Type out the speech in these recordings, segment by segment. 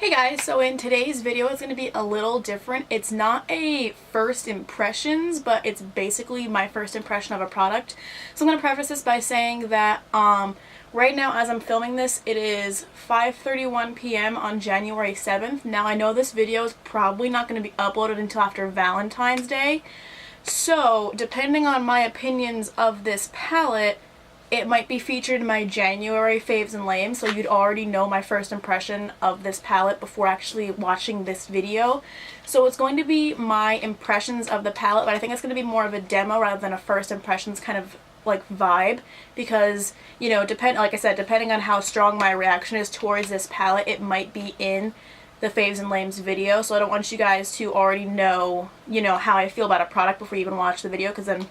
Hey guys, so in today's video it's going to be a little different. It's not a first impressions, but it's basically my first impression of a product. So I'm going to preface this by saying that right now as I'm filming this, it is 5:31 p.m. on January 7th. Now I know this video is probably not going to be uploaded until after Valentine's Day. So depending on my opinions of this palette, it might be featured in my January faves and lames, so you'd already know my first impression of this palette before actually watching this video. So it's going to be my impressions of the palette, but I think it's going to be more of a demo rather than a first impressions kind of like vibe, because, you know, like I said, depending on how strong my reaction is towards this palette, it might be in the faves and lames video. So I don't want you guys to already know, you know, how I feel about a product before you even watch the video, because then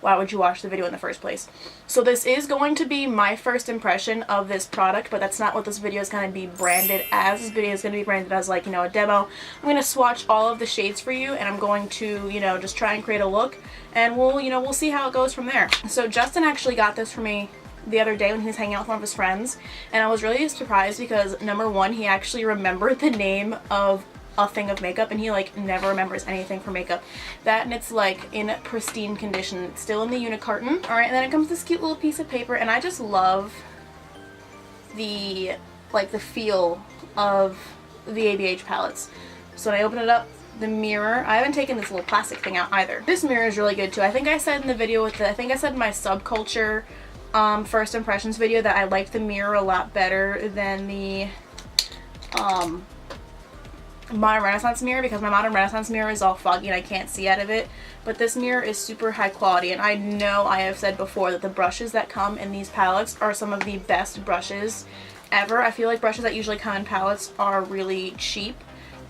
why would you watch the video in the first place? So this is going to be my first impression of this product, but that's not what this video is going to be branded as. This video is going to be branded as, like, you know, a demo. I'm going to swatch all of the shades for you, and I'm going to, you know, just try and create a look, and we'll see how it goes from there. So Justin actually got this for me the other day when he was hanging out with one of his friends, and I was really surprised because, number one, he actually remembered the name of a thing of makeup, and he like never remembers anything for makeup. That, and it's like in pristine condition. It's still in the unicarton. Alright, and then it comes this cute little piece of paper, and I just love the feel of the ABH palettes. So when I open it up, the mirror, I haven't taken this little plastic thing out either. This mirror is really good too. I think I said in the video I think I said in my subculture first impressions video that I liked the mirror a lot better than the Modern Renaissance mirror, because my Modern Renaissance mirror is all foggy and I can't see out of it. But this mirror is super high quality, and I know I have said before that the brushes that come in these palettes are some of the best brushes ever. I feel like brushes that usually come in palettes are really cheap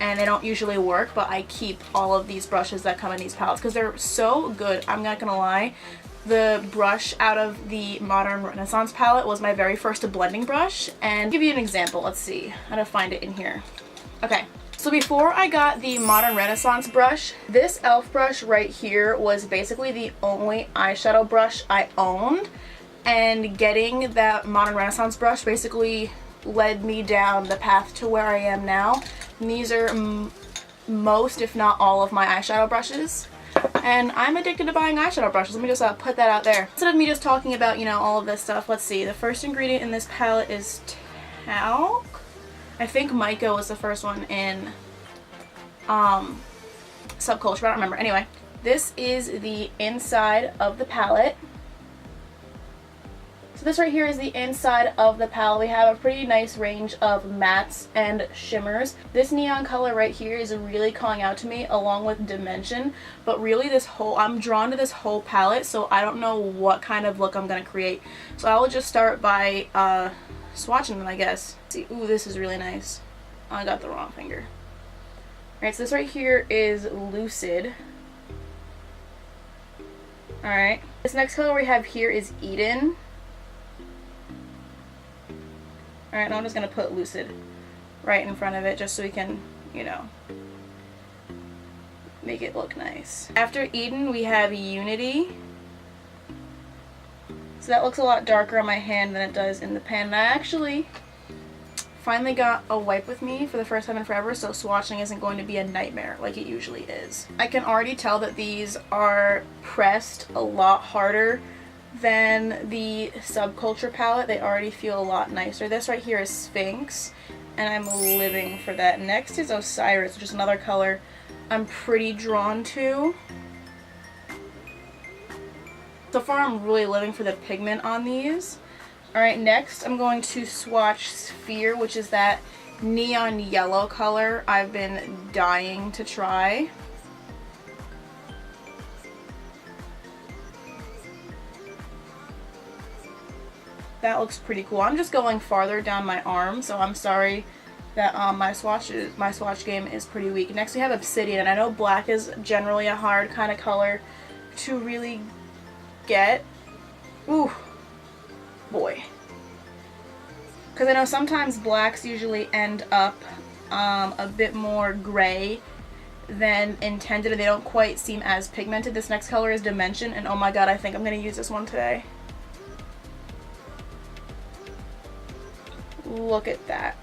and they don't usually work, but I keep all of these brushes that come in these palettes because they're so good. I'm not gonna lie. The brush out of the Modern Renaissance palette was my very first blending brush, and I'll give you an example. Let's see how to find it in here. Okay. So before I got the Modern Renaissance brush, this e.l.f. brush right here was basically the only eyeshadow brush I owned, and getting that Modern Renaissance brush basically led me down the path to where I am now. And these are most, if not all, of my eyeshadow brushes, and I'm addicted to buying eyeshadow brushes. Let me just put that out there. Instead of me just talking about, you know, all of this stuff, let's see. The first ingredient in this palette is talc. I think mica was the first one in subculture, but I don't remember. Anyway, this is the inside of the palette. So this right here is the inside of the palette. We have a pretty nice range of mattes and shimmers. This neon color right here is really calling out to me, along with Dimension. But really I'm drawn to this whole palette, so I don't know what kind of look I'm going to create. So I will just start by swatching them, I guess. See, ooh, this is really nice. Oh, I got the wrong finger. Alright, so this right here is Lucid. Alright. This next color we have here is Eden. Alright, now I'm just going to put Lucid right in front of it just so we can, you know, make it look nice. After Eden, we have Unity. So that looks a lot darker on my hand than it does in the pan. And I actually finally got a wipe with me for the first time in forever, so swatching isn't going to be a nightmare like it usually is. I can already tell that these are pressed a lot harder than the subculture palette. They already feel a lot nicer. This right here is Sphinx, and I'm living for that. Next is Osiris, which is another color I'm pretty drawn to. So far I'm really living for the pigment on these. Alright, next I'm going to swatch Sphere, which is that neon yellow color I've been dying to try. That looks pretty cool. I'm just going farther down my arm, so I'm sorry that my swatch game is pretty weak. Next we have Obsidian, and I know black is generally a hard kind of color to really get. Ooh, boy. Because I know sometimes blacks usually end up a bit more gray than intended, and they don't quite seem as pigmented. This next color is Dimension, and oh my god, I think I'm going to use this one today. Look at that.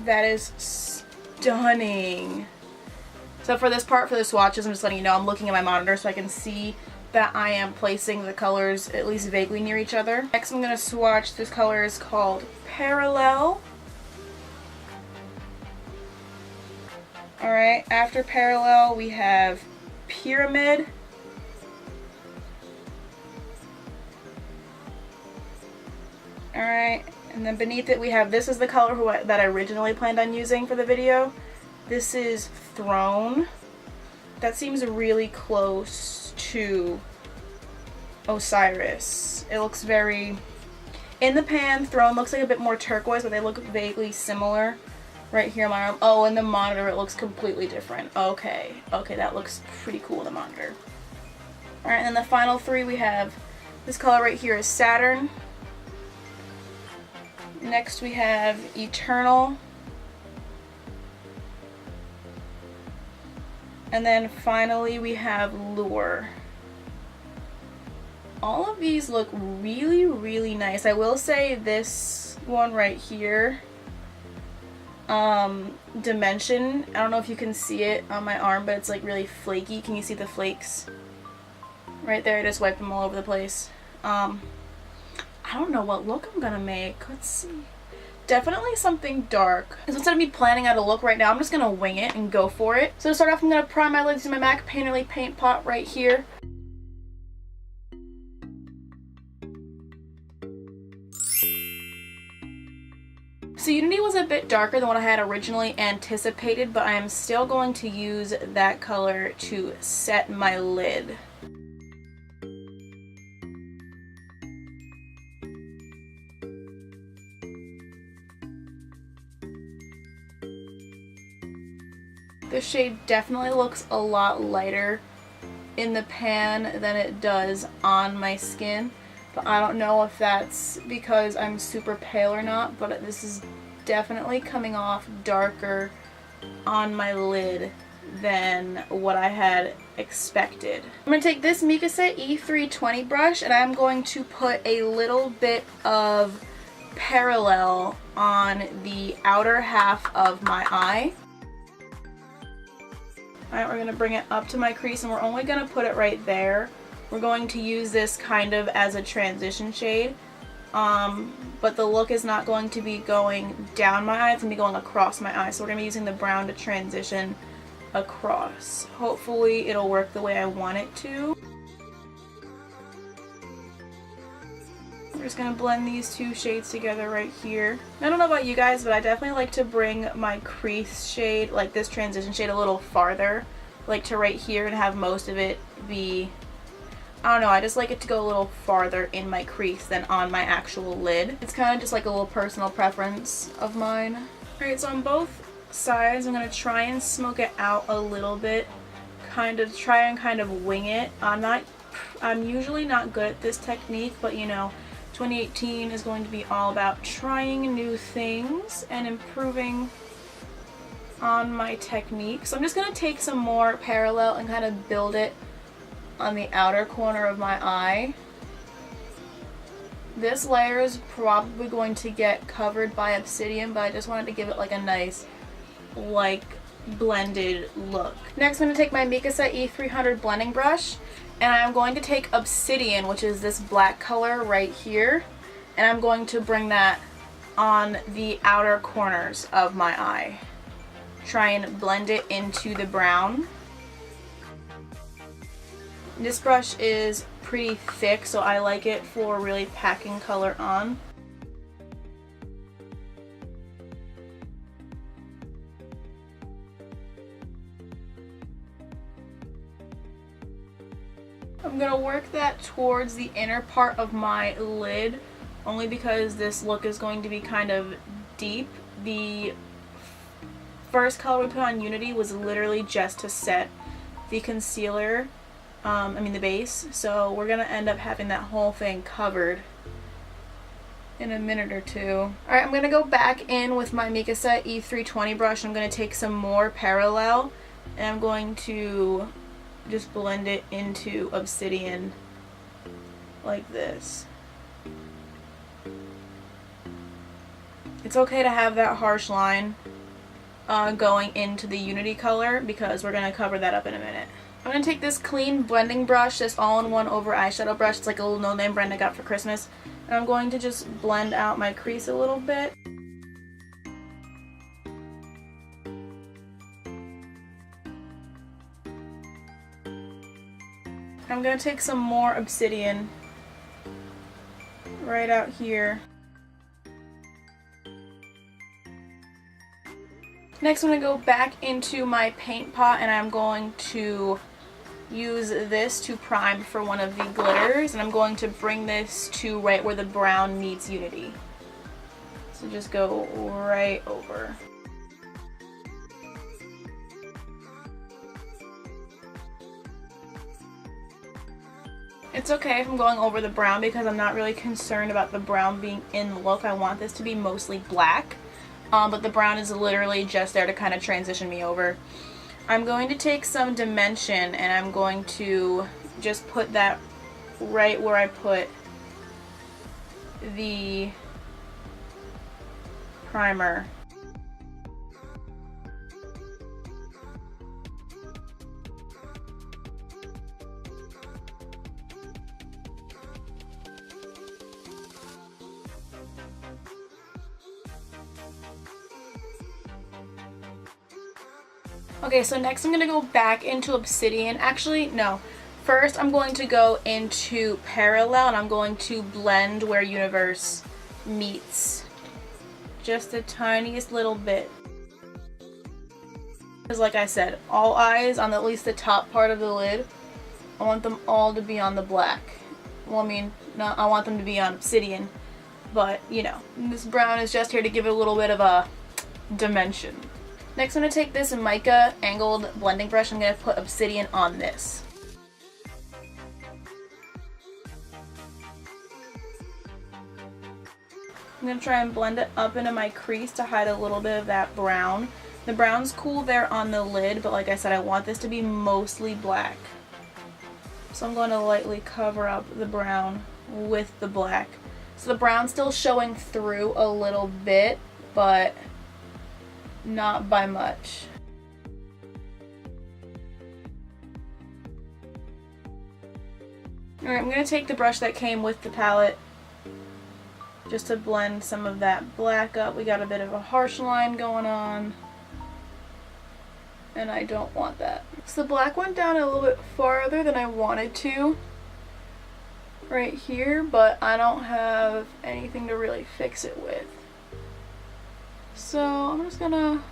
That is stunning. So for this part, for the swatches, I'm just letting you know I'm looking at my monitor so I can see that I am placing the colors at least vaguely near each other. Next I'm going to swatch, this color is called Parallel. Alright, after Parallel we have Pyramid. Alright, and then beneath it we have, this is the color that I originally planned on using for the video. This is Throne. That seems really close to Osiris. It looks very... In the pan, Throne looks like a bit more turquoise, but they look vaguely similar. Right here on my arm. Oh, in the monitor it looks completely different. Okay. Okay, that looks pretty cool in the monitor. Alright, and then the final three we have, this color right here is Saturn. Next we have Eternal. And then finally we have Lure. All of these look really, really nice. I will say this one right here, Dimension, I don't know if you can see it on my arm, but it's like really flaky. Can you see the flakes? Right there, I just wiped them all over the place. I don't know what look I'm gonna make. Let's see. Definitely something dark. So instead of me planning out a look right now, I'm just gonna wing it and go for it. So to start off, I'm gonna prime my lids using my MAC Painterly paint pot right here. So Unity was a bit darker than what I had originally anticipated, but I am still going to use that color to set my lid. This shade definitely looks a lot lighter in the pan than it does on my skin. But I don't know if that's because I'm super pale or not, but this is definitely coming off darker on my lid than what I had expected. I'm going to take this Mikasa E320 brush and I'm going to put a little bit of Parallel on the outer half of my eye. Alright, we're going to bring it up to my crease and we're only going to put it right there. We're going to use this kind of as a transition shade, but the look is not going to be going down my eye, it's going to be going across my eye. So we're going to be using the brown to transition across. Hopefully it'll work the way I want it to. We're just going to blend these two shades together right here. I don't know about you guys, but I definitely like to bring my crease shade, like this transition shade, a little farther, like to right here, and have most of it be... I don't know, I just like it to go a little farther in my crease than on my actual lid. It's kind of just like a little personal preference of mine. Alright, so on both sides I'm going to try and smoke it out a little bit. Try and wing it. I'm usually not good at this technique, but you know, 2018 is going to be all about trying new things and improving on my technique. So I'm just going to take some more Parallel and kind of build it on the outer corner of my eye. This layer is probably going to get covered by Obsidian, but I just wanted to give it like a nice, like, blended look. Next I'm going to take my Mikasa E300 blending brush, and I'm going to take Obsidian, which is this black color right here, and I'm going to bring that on the outer corners of my eye. Try and blend it into the brown. This brush is pretty thick, so I like it for really packing color on. I'm going to work that towards the inner part of my lid, only because this look is going to be kind of deep. The first color we put on Unity was literally just to set the concealer, the base, so we're going to end up having that whole thing covered in a minute or two. Alright, I'm going to go back in with my Mikasa E320 brush. I'm going to take some more Parallel, and I'm going to just blend it into Obsidian like this. It's okay to have that harsh line. going into the Unity color because we're going to cover that up in a minute. I'm going to take this clean blending brush, this all-in-one over eyeshadow brush. It's like a little no-name brand I got for Christmas. And I'm going to just blend out my crease a little bit. I'm going to take some more obsidian right out here. Next I'm going to go back into my paint pot and I'm going to use this to prime for one of the glitters, and I'm going to bring this to right where the brown meets Unity. So just go right over. It's okay if I'm going over the brown because I'm not really concerned about the brown being in the look. I want this to be mostly black, but the brown is literally just there to kind of transition me over. I'm going to take some dimension and I'm going to just put that right where I put the primer. Okay, so next I'm going to go back into obsidian. Actually, no. First I'm going to go into parallel and I'm going to blend where universe meets. Just the tiniest little bit. Because like I said, all eyes on at least the top part of the lid. I want them all to be on the black. Well, I mean, I want them to be on obsidian. But, you know, this brown is just here to give it a little bit of a dimension. Next I'm going to take this mica angled blending brush. I'm going to put obsidian on this. I'm going to try and blend it up into my crease to hide a little bit of that brown. The brown's cool there on the lid, but like I said, I want this to be mostly black. So I'm going to lightly cover up the brown with the black. So the brown's still showing through a little bit, but not by much. Alright, I'm going to take the brush that came with the palette just to blend some of that black up. We got a bit of a harsh line going on, and I don't want that. So the black went down a little bit farther than I wanted to right here, but I don't have anything to really fix it with. So I'm just gonna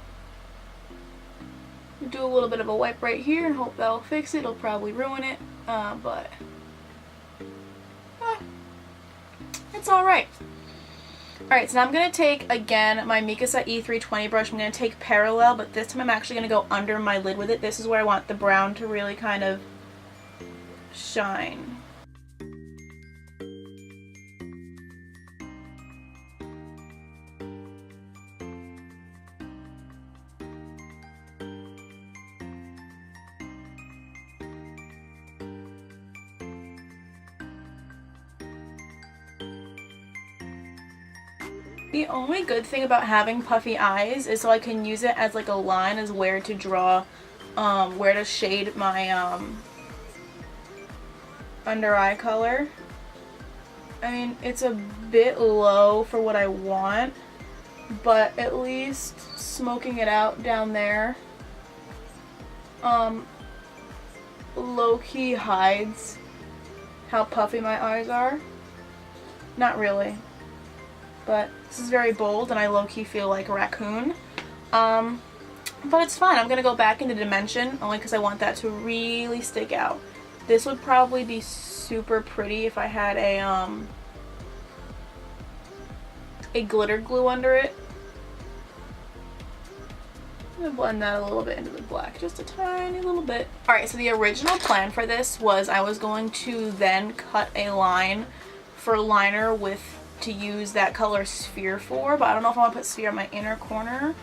do a little bit of a wipe right here and hope that'll fix it. It'll probably ruin it, but it's alright. Alright, so now I'm going to take, again, my Mikasa E320 brush. I'm going to take parallel, but this time I'm actually going to go under my lid with it. This is where I want the brown to really kind of shine. The only good thing about having puffy eyes is so I can use it as like a line as where to draw, where to shade my under eye color. I mean, it's a bit low for what I want, but at least smoking it out down there low-key hides how puffy my eyes are. Not really. But this is very bold and I low-key feel like a raccoon. But it's fine. I'm going to go back into dimension only because I want that to really stick out. This would probably be super pretty if I had a glitter glue under it. I'm going to blend that a little bit into the black, just a tiny little bit. Alright, so the original plan for this was I was going to then cut a line for liner to use that color sphere for, but I don't know if I want to put sphere in my inner corner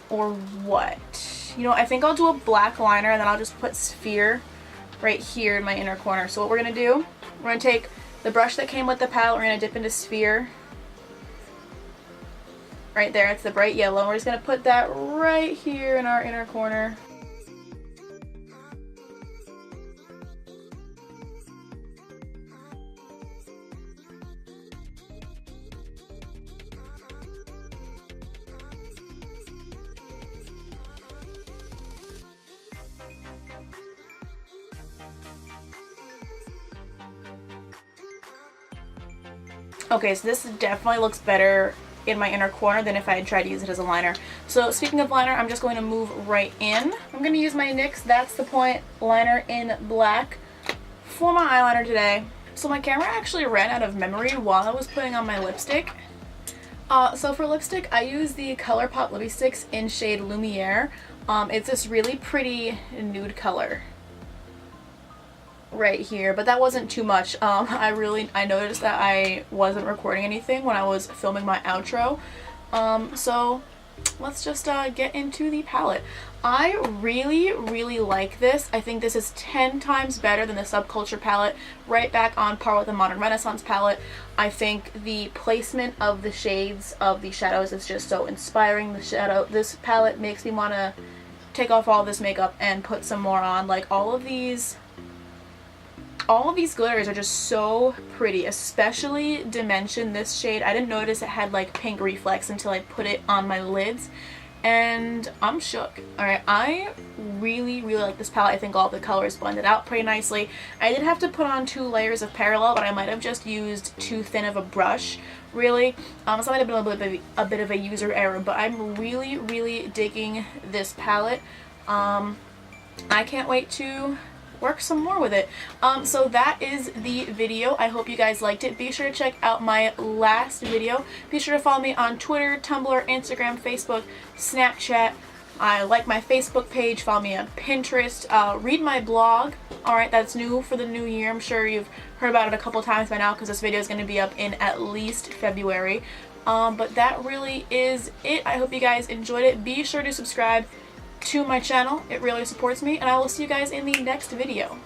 or what. You know, I think I'll do a black liner and then I'll just put sphere right here in my inner corner. So what we're going to do, we're going to take the brush that came with the palette, we're going to dip into sphere Right there, it's the bright yellow. We're just going to put that right here in our inner corner. Okay, so this definitely looks better in my inner corner than if I had tried to use it as a liner. So speaking of liner, I'm just going to move right in. I'm going to use my NYX That's the Point liner in black for my eyeliner today. So my camera actually ran out of memory while I was putting on my lipstick. So for lipstick, I use the ColourPop Lippie Sticks in shade Lumiere. It's this really pretty nude color right here, but that wasn't too much. I noticed that I wasn't recording anything when I was filming my outro. So let's just get into the palette. I really like this. I think this is 10 times better than the Subculture palette, right back on par with the Modern Renaissance palette. I think the placement of the shades of the shadows is just so inspiring. This palette makes me want to take off all this makeup and put some more on. Like all of these glitters are just so pretty, especially Dimension, this shade. I didn't notice it had like pink reflex until I put it on my lids, and I'm shook. Alright, I really like this palette. I think all the colors blended out pretty nicely. I did have to put on 2 layers of Parallel, but I might have just used too thin of a brush, really. So that might have been a bit of a user error, but I'm really digging this palette. I can't wait to work some more with it. So that is the video. I hope you guys liked it. Be sure to check out my last video. Be sure to follow me on Twitter, Tumblr, Instagram, Facebook, Snapchat. I like my Facebook page. Follow me on Pinterest. Read my blog. Alright, that's new for the new year. I'm sure you've heard about it a couple times by now because this video is going to be up in at least February. But that really is it. I hope you guys enjoyed it. Be sure to subscribe to my channel. It really supports me, and I will see you guys in the next video.